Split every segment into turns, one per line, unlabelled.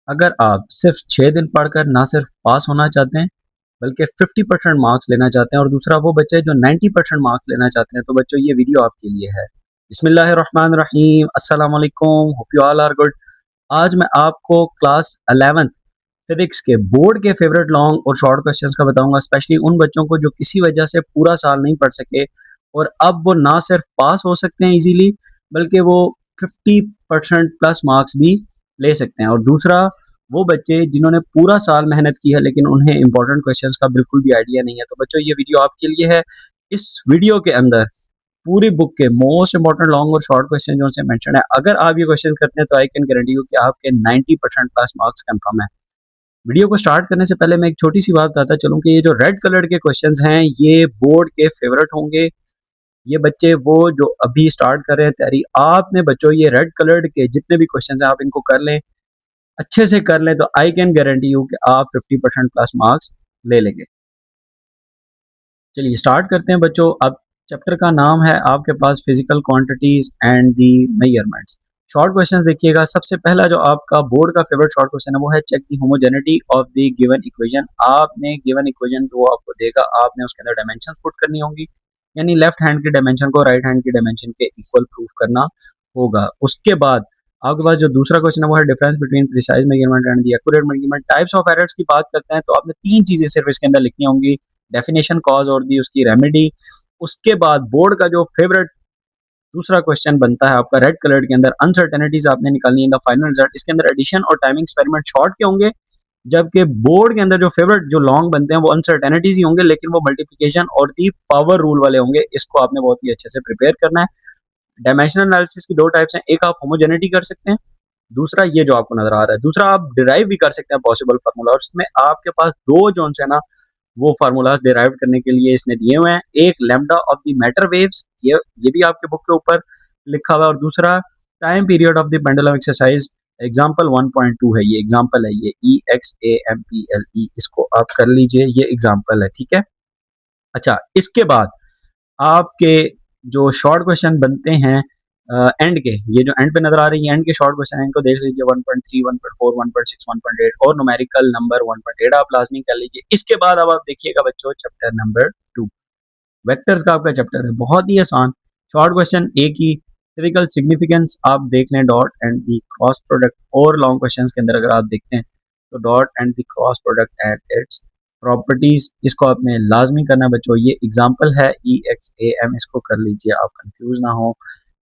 अगर आप सिर्फ 6 दिन पढ़कर ना सिर्फ पास होना चाहते हैं बल्कि 50% मार्क्स लेना चाहते हैं और दूसरा वो बच्चे जो 90% मार्क्स लेना चाहते हैं तो बच्चों ये वीडियो आपके लिए है। बिस्मिल्लाहिर्रहमानिर्रहीम, अस्सलाम वालेकुम, hope you all are good. आज मैं आपको क्लास 11th फिजिक्स के बोर्ड के फेवरेट लॉन्ग और शॉर्ट क्वेश्चंस का बताऊंगा, स्पेशली उन बच्चों को जो किसी वजह से पूरा साल नहीं पढ़ सके और अब वो ना सिर्फ पास हो सकते हैं इजीली बल्कि वो 50% प्लस मार्क्स भी ले सकते हैं। और दूसरा वो बच्चे जिन्होंने पूरा साल मेहनत की है लेकिन उन्हें इंपॉर्टेंट क्वेश्चंस का बिल्कुल भी आइडिया नहीं है। तो बच्चों ये वीडियो आपके लिए है। इस वीडियो के अंदर पूरी बुक के मोस्ट इंपॉर्टेंट लॉन्ग और शॉर्ट क्वेश्चन जो से मेंशन है, अगर आप ये क्वेश्चन करते हैं तो आई कैन गारंटी यू कि आपके 90% प्लस मार्क्स कंफर्म है। वीडियो को स्टार्ट करने से पहले मैं एक छोटी सी बात बताता चलूं कि ये जो रेड कलर के क्वेश्चंस हैं ये बोर्ड के फेवरेट होंगे। ये बच्चे वो जो अभी स्टार्ट कर रहे हैं तैयारी, आपने बच्चों ये रेड कलर्ड के जितने भी क्वेश्चंस हैं आप इनको कर लें, अच्छे से कर लें, तो आई कैन गारंटी यू कि आप 50% प्लस मार्क्स ले लेंगे। चलिए स्टार्ट करते हैं बच्चों। अब चैप्टर का नाम है आपके पास physical quantities and the measurements. Short questions देखिएगा। सबसे पहला जो आपका बोर्ड का फेवरेट शॉर्ट क्वेश्चन है वो है check the homogeneity of the given equation. आपने गिवन इक्वेशन जो आपको देगा आपने उसके अंदर डायमेंशन पुट करनी होंगी, यानी लेफ्ट हैंड की डायमेंशन को राइट हैंड की डायमेंशन के इक्वल प्रूफ करना होगा। उसके बाद आपके पास जो दूसरा क्वेश्चन है वो है difference between precise measurement and the accurate measurement. Types of errors की बात करते हैं तो आपने तीन चीजें सिर्फ इसके अंदर लिखनी होंगी, डेफिनेशन, कॉज और दी उसकी रेमेडी। उसके बाद बोर्ड का जो फेवरेट दूसरा क्वेश्चन बनता है आपका रेड कलर के अंदर, अनसर्टेनिटीज आपने निकालनी है द फाइनल रिजल्ट। इसके अंदर एडिशन और टाइमिंग एक्सपेरिमेंट शॉर्ट के होंगे, जबकि बोर्ड के अंदर जो फेवरेट जो लॉन्ग बनते हैं वो अनसर्टेनिटीज ही होंगे लेकिन वो मल्टीप्लिकेशन और दी पावर रूल वाले होंगे। इसको आपने बहुत ही अच्छे से प्रिपेयर करना है। डायमेंशनल एनालिसिस की दो टाइप्स हैं, एक आप होमोजेनिटी कर सकते हैं, दूसरा ये जो आपको नजर आ रहा है, दूसरा आप डिराइव भी कर सकते हैं पॉसिबल फार्मूला। और इसमें आपके पास दो जो है ना वो फार्मूलाज डिराइव करने के लिए इसने दिए हुए हैं। एक lambda of the matter waves, ये भी आपके बुक के ऊपर लिखा हुआ है, और दूसरा time period of the pendulum exercise example 1.2 है। ये एग्जाम्पल है, ये EXAMPLE, इसको आप कर लीजिए, ये एग्जाम्पल है, ठीक है। अच्छा, इसके बाद आपके जो शॉर्ट क्वेश्चन बनते हैं एंड के, ये जो एंड पे नजर आ रही है एंड के शॉर्ट क्वेश्चन है, इनको देख लीजिए 1.3, 1.4, 1.6, 1.8 और न्यूमेरिकल नंबर 1.8 आप लाजमी कर लीजिए। इसके बाद अब आप देखिएगा बच्चों चैप्टर नंबर 2, वेक्टर्स का आपका चैप्टर है, बहुत ही आसान शॉर्ट क्वेश्चन एक ही। फिजिकल सिग्निफिकेंस आप देख लें, dot and the cross product. और लॉन्ग क्वेश्चन के अंदर अगर आप देखते हैं तो dot and the cross product and its properties, इसको आपने लाजमी करना है बच्चों। ये एग्जाम्पल है EXAM, इसको कर लीजिए, आप कंफ्यूज ना हो।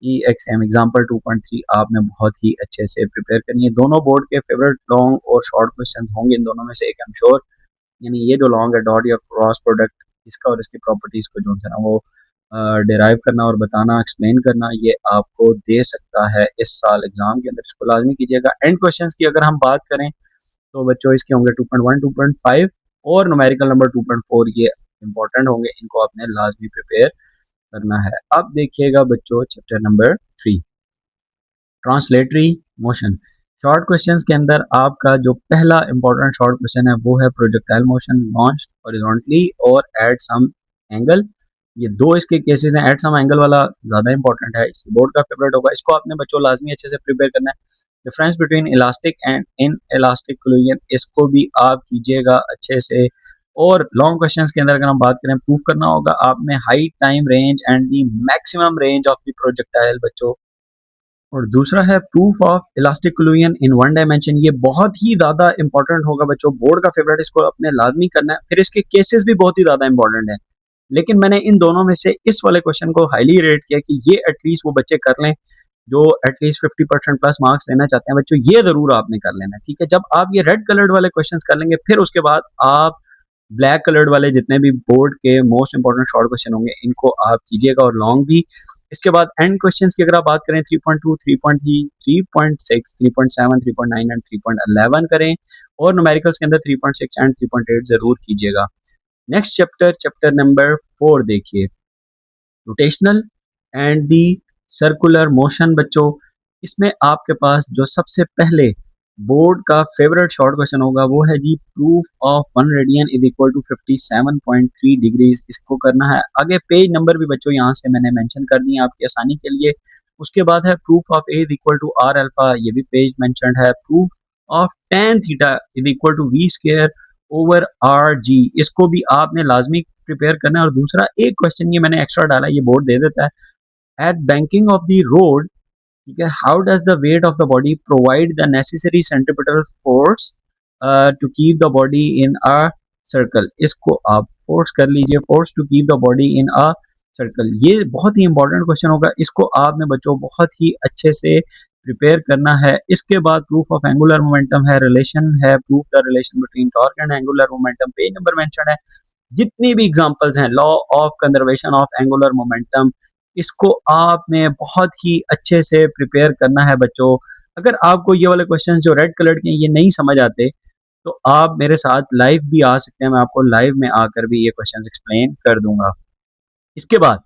EXAM एग्जाम्पल 2.3 आपने बहुत ही अच्छे से प्रिपेयर करनी है। दोनों बोर्ड के फेवरेट लॉन्ग और शॉर्ट क्वेश्चन होंगे, इन दोनों में से एक आई एम श्योर। यानी ये जो लॉन्ग है डॉट या क्रॉस प्रोडक्ट, इसका और इसकी प्रॉपर्टीज को जो है ना वो डिराइव करना और बताना, एक्सप्लेन करना, ये आपको दे सकता है इस साल एग्जाम के अंदर। इसको लाजमी कीजिएगा। एंड क्वेश्चंस की अगर हम बात करें तो बच्चों इसके होंगे 2.1, 2.5 और न्यूमेरिकल नंबर 2.4, ये इंपॉर्टेंट होंगे, इनको आपने लाजमी प्रिपेयर करना है। अब देखिएगा बच्चों chapter number 3, translatory motion. Short questions के अंदर आपका जो पहला इंपॉर्टेंट शॉर्ट क्वेश्चन है वो है प्रोजेक्टाइल मोशन लॉन्च हॉरिजॉन्टली और एट सम एंगल। ये दो इसके केसेस हैं, एट सम एंगल वाला ज्यादा इंपॉर्टेंट है, इस बोर्ड का फेवरेट होगा, इसको आपने बच्चों लाजमी अच्छे से प्रिपेयर करना है। Difference between elastic and in elastic collision, इसको भी आप कीजिएगा अच्छे से। और लॉन्ग क्वेश्चंस के अंदर अगर हम बात करें, प्रूफ करना होगा आपने high time range and the maximum range of the projectile बच्चों। और दूसरा है proof of elastic collision in one dimension, ये बहुत ही ज्यादा इंपॉर्टेंट होगा बच्चों, बोर्ड का फेवरेट, इसको अपने लाजमी करना है। फिर इसके केसेस भी बहुत ही ज्यादा इंपॉर्टेंट है, लेकिन मैंने इन दोनों में से इस वाले क्वेश्चन को हाईली रेट किया कि ये एटलीस्ट वो बच्चे कर लें जो एटलीस्ट 50% प्लस मार्क्स लेना चाहते हैं बच्चों, ये जरूर आपने कर लेना है, ठीक है। जब आप ये रेड कलर्ड वाले क्वेश्चंस कर लेंगे फिर उसके बाद आप ब्लैक कलर्ड वाले जितने भी बोर्ड के मोस्ट इंपॉर्टेंट शॉर्ट क्वेश्चन होंगे इनको आप कीजिएगा, और लॉन्ग भी। इसके बाद एंड क्वेश्चंस की अगर आप बात करें 3.2, 3.3, 3.6, 3.7, 3.9 एंड 3.11 करें, और न्यूमेरिकल्स के अंदर 3.6 एंड 3.8 जरूर कीजिएगा। नेक्स्ट चैप्टर, चैप्टर नंबर 4 देखिए, rotational and the circular motion बच्चों। इसमें आपके पास जो सबसे पहले बोर्ड का फेवरेट शॉर्ट क्वेश्चन होगा वो है जी proof of 1 radian is equal to 57.3 degrees, इसको करना है। आगे पेज नंबर भी बच्चों यहाँ से मैंने मेंशन कर दिए आपकी आसानी के लिए। उसके बाद है proof of a is equal to r alpha, ये भी पेज मेंशनड है। Proof of tan theta is equal to v square over r g. इसको भी आपने लाजमी प्रिपेयर करना है। और दूसरा एक क्वेश्चन ये मैंने एक्स्ट्रा डाला, ये बोर्ड दे देता है, at banking of the road, ठीक है, how does the weight of the body provide the necessary centripetal force to keep the body in a circle. इसको आप फोर्स कर लीजिए, force to keep the body in a circle. ये बहुत ही important question होगा, इसको आपने बच्चों बहुत ही अच्छे से प्रिपेयर करना है। इसके बाद प्रूफ ऑफ एंगुलर मोमेंटम है, रिलेशन है, proof the relation between torque and angular momentum, page number mention है। जितनी भी एग्जांपल्स हैं, law of conservation of angular momentum, इसको आपने बहुत ही अच्छे से प्रिपेयर करना है बच्चों। अगर आपको ये वाले क्वेश्चंस जो रेड कलर के हैं ये नहीं समझ आते, तो आप मेरे साथ लाइव भी आ सकते हैं, मैं आपको लाइव में आकर भी ये क्वेश्चंस एक्सप्लेन कर दूंगा। इसके बाद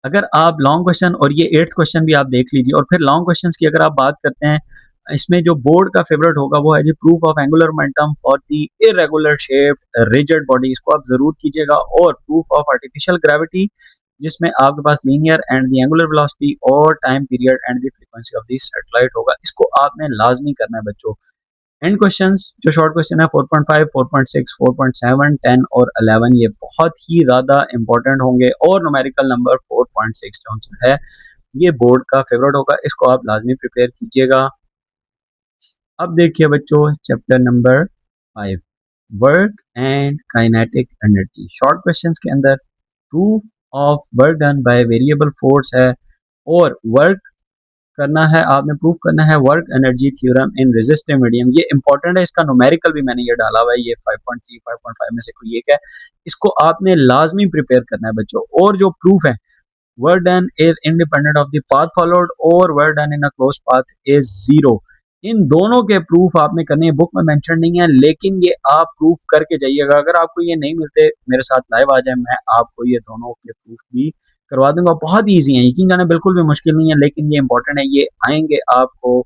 अगर आप लॉन्ग क्वेश्चन और ये 8th क्वेश्चन भी आप देख लीजिए, और फिर लॉन्ग क्वेश्चंस की अगर आप बात करते हैं, इसमें जो बोर्ड का फेवरेट होगा वो है जी proof of angular momentum for the irregular shape rigid body. इसको आप जरूर कीजिएगा। और प्रूफ ऑफ आर्टिफिशियल ग्रेविटी, जिसमें आपके पास linear and the angular velocity और time period and the frequency of the satellite होगा। इसको आपने लाजमी करना है बच्चों। एंड क्वेश्चंस जो शॉर्ट क्वेश्चन है 4.5, 4.6, 4.7, 10 और 11, ये बहुत ही ज़्यादा इंपॉर्टेंट होंगे। और न्यूमेरिकल नंबर 4.6 जो है ये बोर्ड का फेवरेट होगा, इसको आप लाजमी प्रिपेयर कीजिएगा। अब देखिए बच्चों chapter number 5, work and kinetic energy. Short questions के अंदर proof of work done by variable force है, और वर्क करना है, आपने प्रूफ करना है work energy theorem in resistive medium. ये इंपॉर्टेंट है, इसका न्यूमेरिकल भी मैंने ये डाला हुआ है, ये 5.3 5.5 में से कोई एक है। इसको आपने लाजमी प्रिपेयर करना है बच्चों। और जो प्रूफ है, work done is independent of the path followed और work done in a close path is zero. इन दोनों के प्रूफ आपने करने हैं, बुक में मेंशन नहीं है, लेकिन ये आप प्रूफ करके जाइएगा। अगर आपको ये नहीं मिलते, मेरे साथ लाइव आ जाए, मैं आपको ये दोनों के प्रूफ भी करवा दूंगा। बहुत ईजी है, यकीन जाने बिल्कुल भी मुश्किल नहीं है, लेकिन ये इंपॉर्टेंट है, ये आएंगे आपको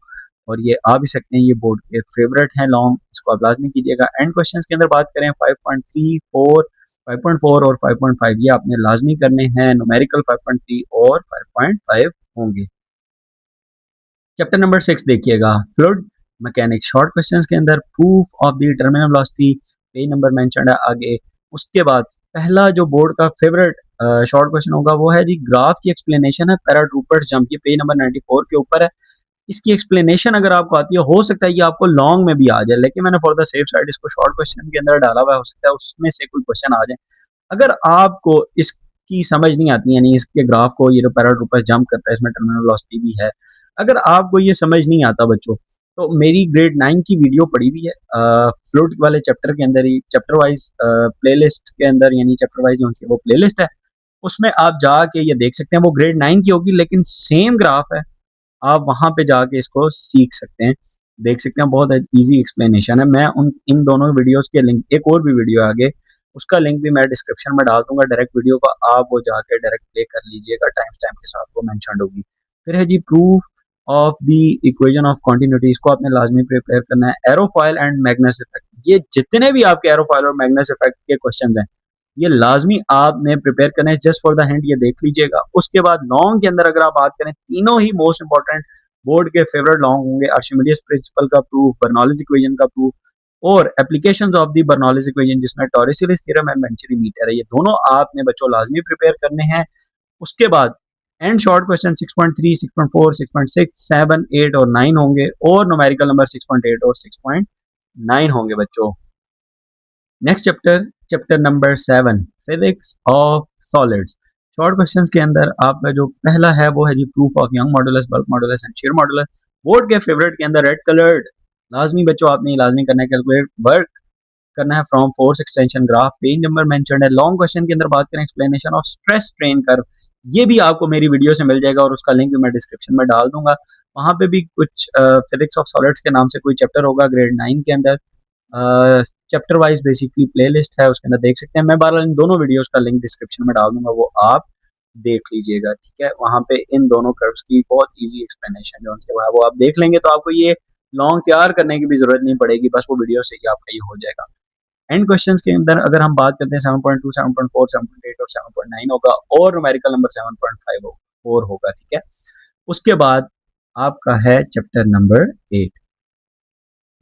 और ये आ भी सकते हैं। ये बोर्ड के फेवरेट हैं लॉन्ग, इसको आप लाजमी कीजिएगा। एंड क्वेश्चंस के अंदर बात करें 5.3, 4, 5.4 और 5.5, ये आपने लाजमी करने हैं। न्यूमेरिकल 5.3 और 5.5 होंगे। चैप्टर नंबर 6 देखिएगा, फ्लूइड मैकेनिक्स। शॉर्ट क्वेश्चंस के अंदर proof of the terminal velocity, page number mention है आगे। उसके बाद पहला जो बोर्ड का फेवरेट शॉर्ट क्वेश्चन होगा वो है जी ग्राफ की एक्सप्लेनेशन है पैराट्रूपर्स जंप, ये पेज नंबर 94 के ऊपर है। इसकी एक्सप्लेनेशन अगर आपको आती है, हो सकता है ये आपको लॉन्ग में भी आ जाए, लेकिन मैंने फॉर द सेफ साइड इसको शॉर्ट क्वेश्चन के अंदर डाला हुआ है, हो सकता है उसमें से कोई क्वेश्चन आ जाए। अगर आपको इसकी समझ नहीं आती, यानी इसके ग्राफ को, ये जो पैराट्रूपर्स जंप करता है इसमें टर्मिनल वेलोसिटी भी है, अगर आपको ये समझ नहीं आता बच्चों, तो मेरी ग्रेड 9 की वीडियो पड़ी हुई है फ्लूइड वाले चैप्टर के अंदर ही, चैप्टर वाइज प्लेलिस्ट के अंदर, यानी चैप्टर वाइज जो वो प्लेलिस्ट है, उसमें आप जाके ये देख सकते हैं। वो ग्रेड 9 की होगी, लेकिन सेम ग्राफ है, आप वहां पे जाके इसको सीख सकते हैं, देख सकते हैं। बहुत इजी एक्सप्लेनेशन है। मैं उन इन दोनों वीडियोस के लिंक, एक और भी वीडियो है आगे, उसका लिंक भी मैं डिस्क्रिप्शन में डाल दूंगा, डायरेक्ट वीडियो का, आप वो जाके डायरेक्ट प्ले कर लीजिएगा, टाइम स्टैम्प के साथ वो मेंशन होगी। फिर है जी proof of the equation of continuity, इसको आपने लाजमी प्रिपेयर करना है। एरोफॉइल एंड मैग्नेस इफेक्ट, ये जितने भी आपके एरोफॉइल और मैग्नेस इफेक्ट के क्वेश्चन हैं, ये लाजमी आपने प्रिपेयर करना है। जस्ट फॉर द हिंट ये देख लीजिएगा। उसके बाद लॉन्ग के अंदर अगर आप बात करें, तीनों ही मोस्ट इंपॉर्टेंट बोर्ड के फेवरेट लॉन्ग होंगे। आर्चिमिडीज प्रिंसिपल का प्रूफ, बर्नौलीज इक्वेशन का प्रूफ, और applications of the Bernoulli's equation, जिसमें Torricelli's theorem and venturi meter है। ये दोनों आपने बच्चों लाजमी प्रिपेयर करने हैं। उसके बाद एंड शॉर्ट क्वेश्चन 6.3, 6.4, 6.6, 7, 8 और 9 होंगे, और न्यूमेरिकल नंबर 6.8 और 6.9 होंगे बच्चों। Next chapter, chapter number 7, physics of solids. Short questions के अंदर आपका जो पहला है वो है जी proof of Young modulus, bulk modulus and shear modulus. Board के फेवरेट के अंदर रेड कलर्ड, लाजमी बच्चों आपने लाजमी करना है, कैलकुलेट वर्क करना है from force extension graph, page number mentioned है। लॉन्ग क्वेश्चन के अंदर बात करें explanation of stress strain curve, ये भी आपको मेरी वीडियो से मिल जाएगा, और उसका लिंक भी मैं डिस्क्रिप्शन में डाल दूंगा। वहां पे भी कुछ फिजिक्स ऑफ सॉलिड्स के नाम से कोई चैप्टर होगा ग्रेड 9 के अंदर, चैप्टर वाइज बेसिकली प्लेलिस्ट है, उसके अंदर देख सकते हैं। मैं बार इन दोनों वीडियोस का लिंक डिस्क्रिप्शन में डाल दूंगा, वो आप देख लीजिएगा, ठीक है। वहां पे इन दोनों कर्व्स की बहुत इजी एक्सप्लेनेशन जो उनके बाद वो आप देख लेंगे, तो आपको ये लॉन्ग तैयार करने की भी जरूरत नहीं पड़ेगी, बस वो वीडियो से ही आपका ये हो जाएगा। एंड क्वेश्चंस के अंदर अगर हम बात करते हैं 7.2, 7.4, 7.8 और 7.9 होगा, और न्यूमेरिकल नंबर 7.5 4 होगा, ठीक है। उसके बाद आपका है chapter number 8,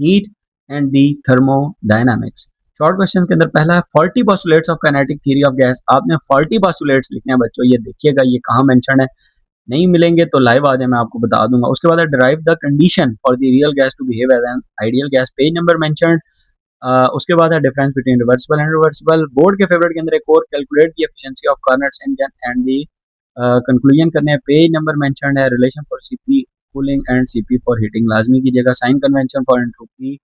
heat and the thermodynamics. Short question के अंदर पहला है 40 postulates of kinetic theory of gas. आपने 40 पोस्टुलेट्स लिखने हैं बच्चों, ये देखिएगा ये कहाँ मेंशन है, नहीं मिलेंगे तो लाइव आ जाए, मैं आपको बता दूंगा। उसके बाद है derive the condition for the real gas to behave as an ideal gas, page number mention. उसके बाद है difference between reversible and reversible. Board के फेवरेट के अंदर एक और calculate the efficiency of Carnot's engine and the conclusion करने हैं। पेज नंबर मेंशनड है relation for CP cooling and CP for heating, लाजमी कीजिएगा। Sign convention for entropy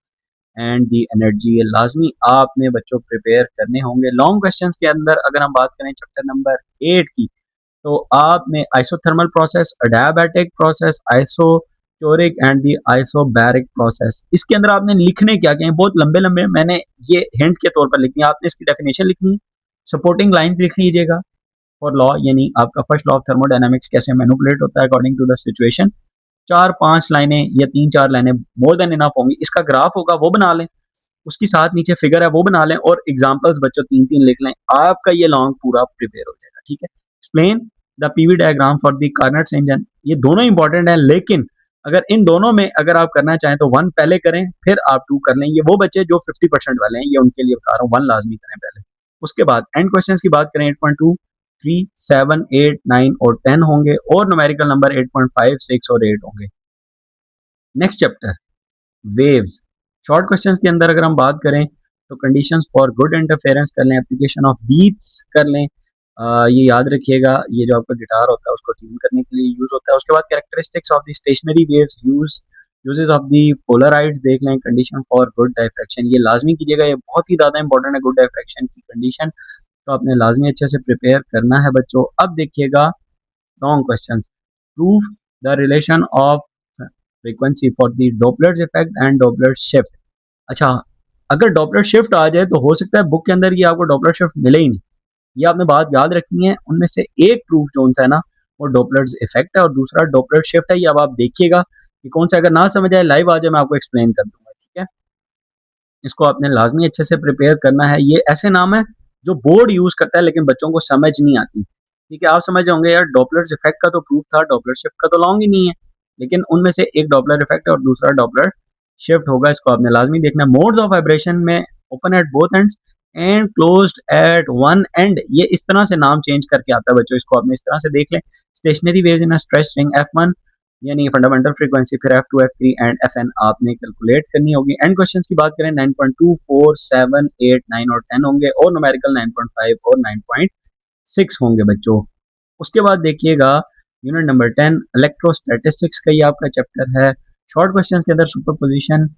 and the energy, ये लाजमी आपने बच्चों प्रिपेयर करने होंगे। लॉन्ग क्वेश्चंस के अंदर अगर हम बात करें चैप्टर नंबर 8 की, तो आपने isothermal process, adiabatic process, isochoric and the isobaric process, इसके अंदर आपने लिखने क्या क्या है, बहुत लंबे लंबे मैंने ये हिंट के तौर पर लिखनी है। आपने इसकी डेफिनेशन लिखनी है, सपोर्टिंग लाइंस लिख लीजिएगा फॉर लॉ, यानी आपका फर्स्ट लॉ ऑफ थर्मोडायनामिक्स कैसे मैनिपुलेट होता है अकॉर्डिंग टू द सिचुएशन। 4-5 लाइनें या 3-4 लाइनें मोर देन इनफ होंगी। इसका ग्राफ होगा वो बना लें, उसकी साथ नीचे फिगर है वो बना लें, और एग्जांपल्स बच्चों 3-3 लिख लें, आपका ये लॉन्ग पूरा प्रिपेयर हो जाएगा। ठीक है। Explain the PV diagram for the Carnot's engine, ये दोनों इंपॉर्टेंट है, लेकिन अगर इन दोनों में अगर आप करना चाहें तो 1 पहले करें फिर आप 2 कर लें। ये वो बच्चे जो 50% वाले हैं, ये उनके लिए बता रहा हूँ, 1 लाजमी करें पहले। उसके बाद एंड क्वेश्चंस की बात करें 8.2, 3, 7, 8, 9 और 10 होंगे, और न्यूमेरिकल नंबर 8.5, 6 और 8 होंगे। Next chapter waves. Short questions के अंदर अगर हम बात करें तो कंडीशंस फॉर गुड इंटरफेरेंस कर लें, एप्लीकेशन ऑफ बीट्स कर लें। ये याद रखिएगा, ये जो आपका गिटार होता है उसको ट्यून करने के लिए यूज होता है। उसके बाद characteristics of the stationary waves, uses of the polaroids देख लें। कंडीशन फॉर गुड डायफ्रैक्शन, ये लाजमी कीजिएगा, ये बहुत ही ज्यादा इंपॉर्टेंट है गुड डायफ्रैक्शन की कंडीशन, तो आपने लाजमी अच्छे से प्रिपेयर करना है बच्चों। अब देखिएगा long question, proof the relation of frequency for the Doppler effect and Doppler shift. अच्छा, अगर डॉपलर शिफ्ट आ जाए तो हो सकता है बुक के अंदर ये आपको डॉपलर शिफ्ट मिले ही नहीं, ये आपने बात याद रखनी है। उनमें से एक प्रूफ जो है ना, वो डॉपलर इफेक्ट है और दूसरा डॉपलर शिफ्ट है। ये अब आप देखिएगा कि कौन सा, अगर ना समझ आए लाइव आ जाए, मैं आपको एक्सप्लेन कर दूंगा। ठीक है, इसको आपने लाजमी अच्छे से प्रिपेयर करना है। ये ऐसे नाम है जो बोर्ड यूज करता है लेकिन बच्चों को समझ नहीं आती। ठीक है, आप समझ जाओगे यार डॉपलर इफेक्ट का तो प्रूफ था, डॉपलर शिफ्ट का तो लॉन्ग ही नहीं है, लेकिन उनमें से एक डॉपलर इफेक्ट है और दूसरा डॉपलर शिफ्ट होगा। इसको आपने लाजमी देखना। मोड्स ऑफ वाइब्रेशन में open at both ends and closed eight one and, ये इस तरह से नाम चेंज करके आता है बच्चों, इसको आपने इस तरह से देख लें। Stationery waves in a stretch ring F1 यानी फंडामेंटल फ्रीक्वेंसी, फिर F2, F3 एंड Fn आपने कैलकुलेट करनी होगी। एंड क्वेश्चंस की बात करें 9.2, 4, 7, 8, 9 और 10 होंगे, और न्यूमेरिकल 9.5 और 9.6 होंगे बच्चों। उसके बाद देखिएगा यूनिट नंबर 10 इलेक्ट्रोस्टैटिस्टिक्स का, ये आपका चैप्टर है। शॉर्ट क्वेश्चन के अंदर सुपरपोजिशन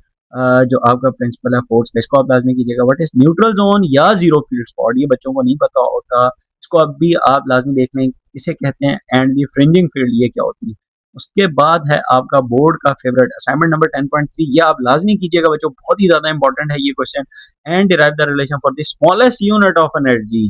जो आपका प्रिंसिपल है फोर्स का, इसको आप लाजमी कीजिएगा। व्हाट इज न्यूट्रल जोन या जीरो फील्ड स्पॉट, ये बच्चों को नहीं पता होता, इसको अब भी आप लाजमी देख लें किसे कहते हैं, एंड दी फ्रिंजिंग फील्ड ये क्या होती है। उसके बाद है आपका बोर्ड का फेवरेट असाइनमेंट नंबर 10.3, ये आप लाजमी कीजिएगा बच्चों, बहुत ही ज्यादा इंपॉर्टेंट है ये question. And derive the relation for the smallest unit of energy,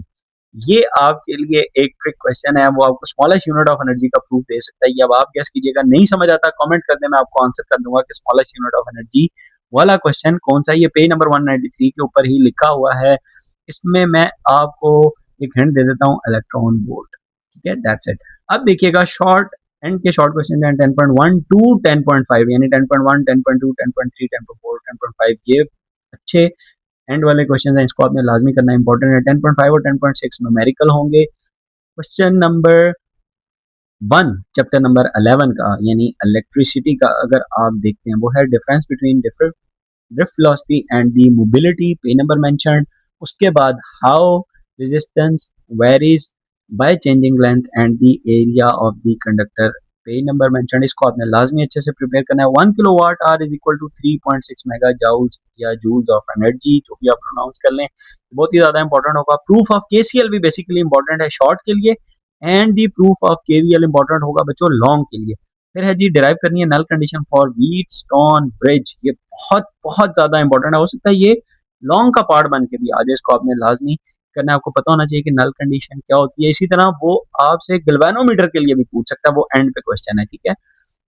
ये आपके लिए एक ट्रिक क्वेश्चन है, वो आपको स्मॉलेस्ट यूनिट ऑफ एनर्जी का प्रूफ दे सकता है। ये अब आप गेस कीजिएगा, नहीं समझ आता कमेंट कर दे, मैं आपको आंसर कर दूंगा कि स्मॉलेस्ट यूनिट ऑफ एनर्जी वाला क्वेश्चन कौन सा है। ये पेज नंबर 193 के ऊपर ही लिखा हुआ है। इसमें मैं आपको एक हिंट दे देता हूँ, इलेक्ट्रॉन वोल्ट। ठीक है, दैट्स इट। अब देखिएगा शॉर्ट एंड के शॉर्ट क्वेश्चन हैं 10.1 टू 10.5, यानी 10.1, 10.2, 10.3, 10.4, 10.5, ये अच्छे एंड वाले क्वेश्चन हैं, इसको आपने लाजमी करना इंपॉर्टेंट है। 10.5 और 10.6 न्यूमेरिकल होंगे। क्वेश्चन नंबर 1 चैप्टर नंबर 11 का यानी इलेक्ट्रिसिटी का अगर आप देखते हैं, वो है difference between drift velocity and the mobility, पे नंबर मेंशनड। उसके बाद how resistance varies by changing length and the area of the conductor, page number mentioned. इसको आपने लाजमी अच्छे से प्रिपेयर करना है। 1 kilowatt hour is equal to 3.6 mega joules या जूल्स ऑफ एनर्जी, जो भी आप प्रोनाउंस कर लें, बहुत ही ज्यादा इंपॉर्टेंट होगा। प्रूफ ऑफ केसीएल भी बेसिकली इंपॉर्टेंट है शॉर्ट के लिए, and the proof of KVL important होगा बच्चों लॉन्ग के लिए। फिर है जी डिराइव करनी है null condition for Wheatstone bridge, ये बहुत बहुत ज्यादा इंपॉर्टेंट है, हो सकता है ये लॉन्ग का पार्ट बन के भी आ जाए, इसको आपने लाजमी करना है। आपको पता होना चाहिए कि नल कंडीशन क्या होती है। इसी तरह वो आपसे गैल्वेनोमीटर के लिए भी पूछ सकता है, वो एंड पे क्वेश्चन है। ठीक है,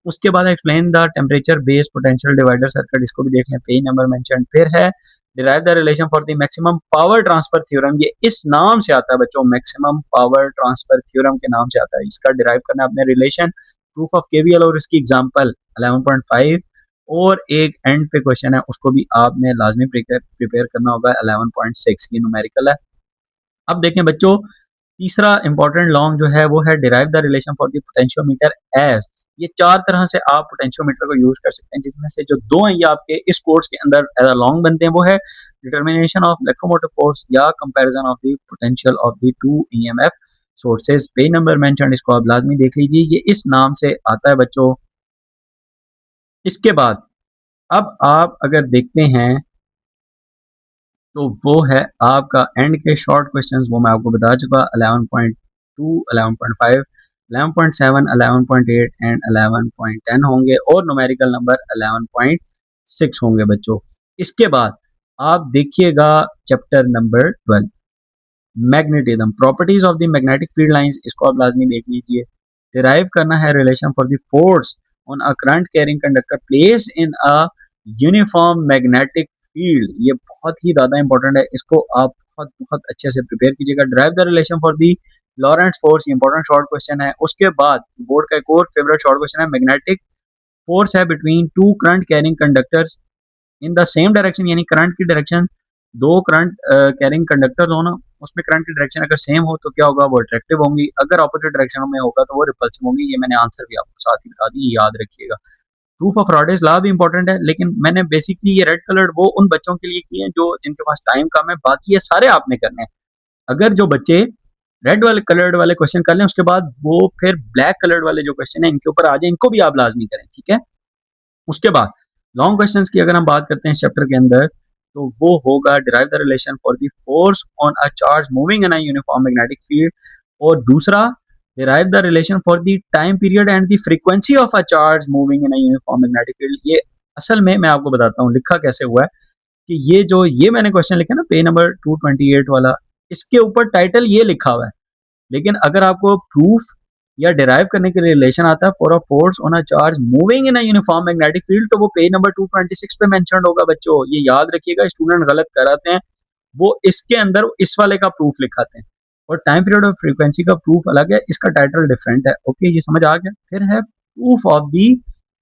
उसके बाद explain the temperature based potential divider circuit, इसको भी देख लें, पेज नंबर मेंशन। फिर है derive the relation for the maximum power transfer theorem, ये इस नाम से आता है बच्चों, मैक्सिमम पावर ट्रांसफर थ्योरम के नाम से आता है। इसका डिराइव करना है अपने रिलेशन, प्रूफ ऑफ केवीएल और इसकी एग्जांपल 11.5 और एक एंड पे क्वेश्चन है, उसको भी आपने लाजमी प्रिपेयर करना होगा। 11.6 ये न्यूमेरिकल है। अब देखें बच्चों, तीसरा इंपॉर्टेंट लॉन्ग जो है वो है derive the relation for the potentiometer edge. ये चार तरह से आप पोटेंशियोमीटर को यूज कर सकते हैं, जिसमें से जो दो हैं ये आपके इस कोर्स के अंदर एज अ लॉन्ग बनते हैं, वो है डिटर्मिनेशन ऑफ इलेक्ट्रोमोटिव फोर्स या comparison of the potential of the two EMF sources. Page number mention, इसको आप लाजमी देख लीजिए, ये इस नाम से आता है बच्चों। इसके बाद अब आप अगर देखते हैं तो वो है आपका एंड के शॉर्ट क्वेश्चंस, वो मैं आपको बता चुका। 11.2, 11.5, 11.7, 11.8 एंड 11.10 होंगे और न्यूमेरिकल नंबर 11.6 होंगे बच्चों। इसके बाद आप देखिएगा chapter number 12, magnetism, properties of the magnetic field lines, इसको आप लाजमी देख लीजिए। डिराइव करना है relation for the force on a current carrying conductor placed in a uniform magnetic field, ये बहुत ही ज्यादा इंपॉर्टेंट है, इसको आप बहुत बहुत अच्छे से प्रिपेयर कीजिएगा। Drive the relation for the Lorentz force, important short question है। उसके बाद बोर्ड का एक और फेवरेट शॉर्ट क्वेश्चन है, मैग्नेटिक फोर्स है between two current carrying conductors in the same direction, यानी करंट की डायरेक्शन, दो करंट कैरिंग कंडक्टर हो ना, उसमें करंट की डायरेक्शन अगर सेम हो तो क्या होगा, वो अट्रैक्टिव होंगी, अगर ऑपोजिट डायरेक्शन में होगा तो वो रिपल्सिव होंगी। ये मैंने आंसर भी आपको साथ ही बता दी, याद रखिएगा। प्रूफ ऑफ रॉडेस लॉ भी इंपॉर्टेंट है, लेकिन मैंने बेसिकली ये रेड कलर्ड वो उन बच्चों के लिए किए हैं जो जिनके पास टाइम कम है, बाकी ये सारे आपने करने हैं। अगर जो बच्चे रेड वाले कलर्ड वाले क्वेश्चन कर लें, उसके बाद वो फिर ब्लैक कलर्ड वाले जो क्वेश्चन है इनके ऊपर आ जाए, इनको भी आप लाजमी करें, ठीक है। उसके बाद लॉन्ग क्वेश्चन की अगर हम बात करते हैं इस चैप्टर के अंदर, तो वो होगा derive the relation for the force on a charge moving in a uniform magnetic field, और दूसरा derive the relation for the time period and the frequency of a charge moving in a uniform magnetic field. ये असल में मैं आपको बताता हूँ लिखा कैसे हुआ है, कि ये मैंने क्वेश्चन लिखा ना पेज नंबर 228 वाला, इसके ऊपर टाइटल ये लिखा हुआ है, लेकिन अगर आपको प्रूफ या डिराइव करने के लिए रिलेशन आता है for a force on a charge moving in a uniform magnetic field, तो वो पेज नंबर 226 पे मेंशन्ड होगा बच्चों, ये याद रखिएगा। स्टूडेंट गलत कराते हैं, वो इसके अंदर इस वाले का प्रूफ लिखाते हैं, और टाइम पीरियड और फ्रीक्वेंसी का प्रूफ अलग है, इसका टाइटल डिफरेंट है। ओके, ये समझ आ गया। फिर है proof of the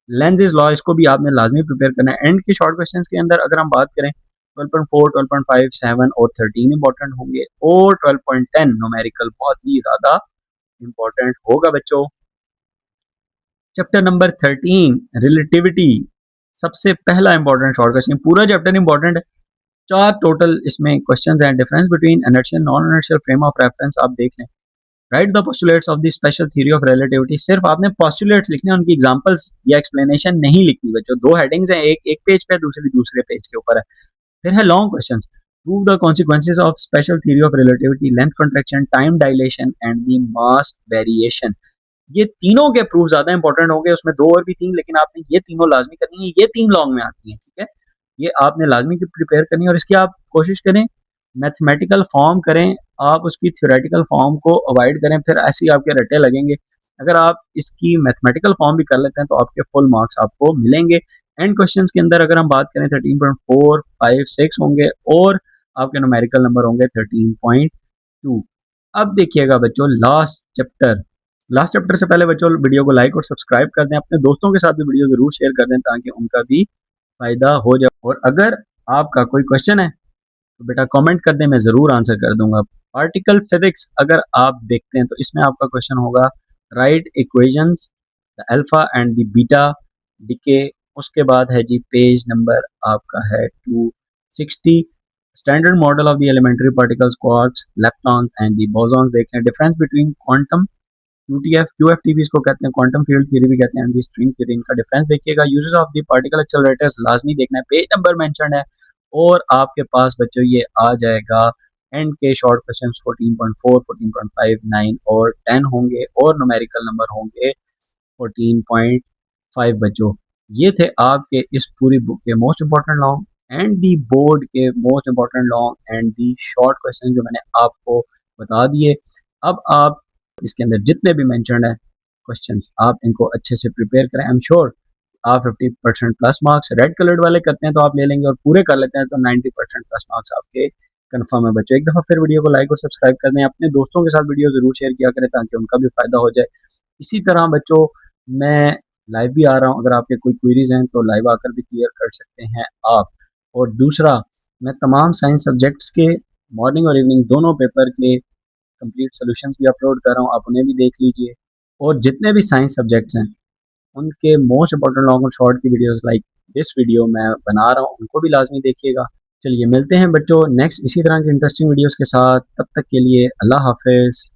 Lenz's law, इसको भी आपने लाजमी प्रिपेयर करना है। एंड के शॉर्ट क्वेश्चन के अंदर अगर हम बात करें, 12.4, 12.5, 7 और 13 इंपॉर्टेंट होंगे, और 12.10 न्यूमेरिकल बहुत ही ज्यादा इंपॉर्टेंट होगा बच्चों। चैप्टर नंबर 13 रिलेटिविटी, सबसे पहला इंपॉर्टेंट शॉर्ट क्वेश्चन, पूरा चैप्टर इंपॉर्टेंट है। चार टोटल इसमें क्वेश्चंस हैं। Difference between inertial non inertial frame of reference आप देख लें। Right the postulates of the special theory of relativity, सिर्फ आपने पोस्टुलेट्स लिखने हैं, उनकी एग्जांपल्स या एक्सप्लेनेशन नहीं लिखनी बच्चों। दो हेडिंग्स हैं, एक एक पेज पे, दूसरी दूसरे पेज के ऊपर है। फिर है long questions, prove the consequences of special theory of relativity, length contraction, time dilation and the mass variation. ये तीनों के प्रूफ ज्यादा इंपॉर्टेंट होंगे, उसमें दो और भी तीन, लेकिन आपने ये तीनों लाजमी करनी है, ये तीन लॉन्ग में आती हैं, ठीक है। ये आपने लाजमी प्रिपेयर करनी है, और इसकी आप कोशिश करें मैथमेटिकल फॉर्म करें, आप उसकी थ्योरेटिकल फॉर्म को अवॉइड करें, फिर ऐसे ही आपके रट्टे लगेंगे। अगर आप इसकी मैथमेटिकल फॉर्म भी कर लेते हैं तो आपके फुल मार्क्स आपको मिलेंगे। एंड क्वेश्चंस के अंदर अगर हम बात करें 13.4, 5, 6 होंगे, और आपके न्यूमेरिकल नंबर होंगे 13.2। अब देखिएगा बच्चों लास्ट चैप्टर से पहले बच्चों वीडियो को लाइक और सब्सक्राइब कर दें, अपने दोस्तों के साथ भी वीडियो जरूर शेयर कर दें ताकि उनका भी फायदा हो जाए। और अगर आपका कोई क्वेश्चन है तो बेटा कमेंट कर दें, मैं जरूर आंसर कर दूंगा। पार्टिकल फिजिक्स अगर आप देखते हैं तो इसमें आपका क्वेश्चन होगा write equations the alpha and the beta decay. उसके बाद है जी पेज नंबर आपका है 260, standard model of the elementary particles quarks electrons and the bosons देखते हैं। Difference between quantum QTF QFT भी इसको कहते हैं, क्वांटम फील्ड थ्योरी भी कहते हैं, एंड स्ट्रिंग थ्योरी, इनका डिफरेंस देखिएगा। Uses of the particle accelerators लाजमी देखना है, पेज नंबर मेंशन है। और आपके पास बच्चों ये आ जाएगा एंड के शॉर्ट क्वेश्चन 14.4, 14.5, 9 और 10 होंगे, और न्यूमेरिकल नंबर होंगे 14.5 बच्चों। ये थे आपके इस पूरी बुक के most important long and the board के most important long and the short question जो मैंने आपको बता दिए। अब आप इसके अंदर जितने भी मेंशन है क्वेश्चंस, आप इनको अच्छे से प्रिपेयर करें। आई एम श्योर आप 50% प्लस मार्क्स रेड कलर्ड वाले करते हैं तो आप ले लेंगे, और पूरे कर लेते हैं तो 90% प्लस मार्क्स आपके कंफर्म है बच्चों। एक दफा फिर वीडियो को लाइक और सब्सक्राइब कर दें, अपने दोस्तों के साथ वीडियो जरूर शेयर किया करें ताकि उनका भी फायदा हो जाए। इसी तरह बच्चों मैं लाइव भी आ रहा हूँ, अगर आपके कोई क्वेरीज हैं तो लाइव आकर भी क्लियर कर सकते हैं आप। और दूसरा, मैं तमाम साइंस सब्जेक्ट्स के मॉर्निंग और इवनिंग दोनों पेपर के कंप्लीट सॉल्यूशंस भी अपलोड कर रहा हूँ, आप उन्हें भी देख लीजिए। और जितने भी साइंस सब्जेक्ट्स हैं उनके मोस्ट इंपॉर्टेंट लॉन्ग और शॉर्ट की वीडियोस लाइक दिस वीडियो मैं बना रहा हूँ, उनको भी लाजमी देखिएगा। चलिए मिलते हैं बच्चों नेक्स्ट इसी तरह की इंटरेस्टिंग वीडियोस के साथ, तब तक के लिए अल्लाह हाफिज़।